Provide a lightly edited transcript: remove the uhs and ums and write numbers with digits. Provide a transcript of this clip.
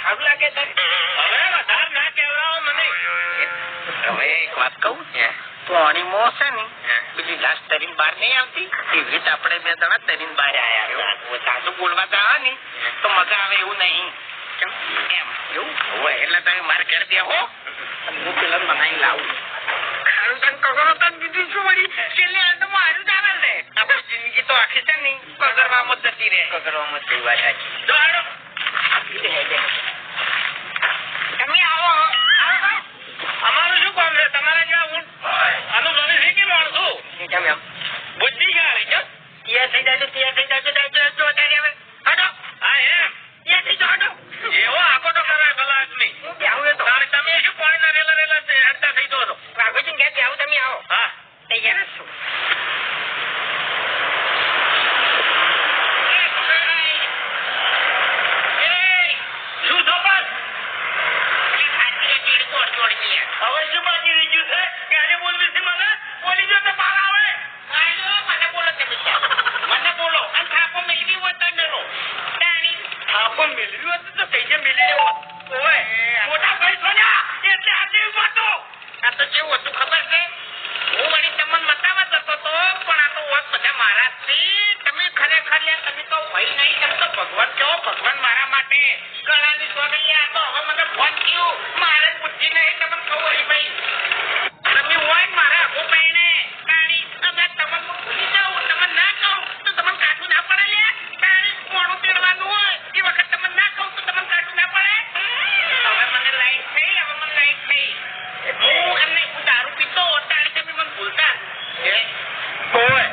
સારું લાગે છે. હવે વધારે ના કહેવાઓ મને. હવે એક વાત કહું પાણીમાં છે ને પેલી લાશ તરીને બહાર નહીં આવતી એવી રીતે આપણે બે જણા તરીને બહાર આવ્યા. સાચું બોલવા જાવ ને તો મજા આવે એવું નહીં. એમ એવું હોય એટલે તમે મારે ઘેર બેહો હું પેલા બનાવી લાવું. ખારું તને કગરો તને કીધું શું વળી છેલ્લે આ તો મારું જ આવે ને. આપણી જિંદગી તો આખી છે ને કગરવામાં જ જતી રહે. કગરવામાં જ વાત સાચી. તો હાલો તમે આવો. અમારું શું કામ છે તમારા જેવા ઊંટ અનુભવી શીખી માણસો બુદ્ધિ ગાડી છે. તૈયાર થઈ જાય તૈયાર થઈ જાય હા એમ તૈયાર થઈ જાઓ. એવો આખો તો કરાય ભલા આદમી. તમે શું પાણીના રેલા રેલા અડધા થઈ દો છો. વાઘોજી ક્યાંથી આવું તમે આવો. હા તૈયાર જ છું. શું ચોપન હવે શું બાકી રહી ગયું છે ક્યારે બોલવી છે મને બોલી દો તો બહાર આવે. મને બોલો તમે મને બોલો અને થાપો મેળવી હોય તો મેળો થાપો મેળવી હોય તો કઈ મેળવી લેવો મોટા ભાઈ સોના એટલે આજે વાતો આ તો કેવું હતું ખબર છે હું વળી તમને બતાવવા જતો હતો પણ આ તો વાત બધા મારા છે. તમે ખરેખર તમે તો ભાઈ નહીં તમે તો ભગવાન છો. ભગવાન મારા માટે ગળાની સોનૈયા તો હવે મને ફોન થયું મારે બુદ્ધિ નહીં તમને કહું હરી ભાઈ તમે હોય ને મારા આખો પૈણે તાણી તમે તમને ભૂલી જાઉં તમે ના કહું તો તમને કાઢું ના પડે લે. તાણી મોડું તેડવાનું હોય એ વખત તમે ના કહું તો તમને કાઢું ના પડે. હવે મને લાઈટ થઈ હવે મને લાઈટ થઈ હું એમને હું દારૂ પીતો તાણી તમે મને ભૂલતા હોય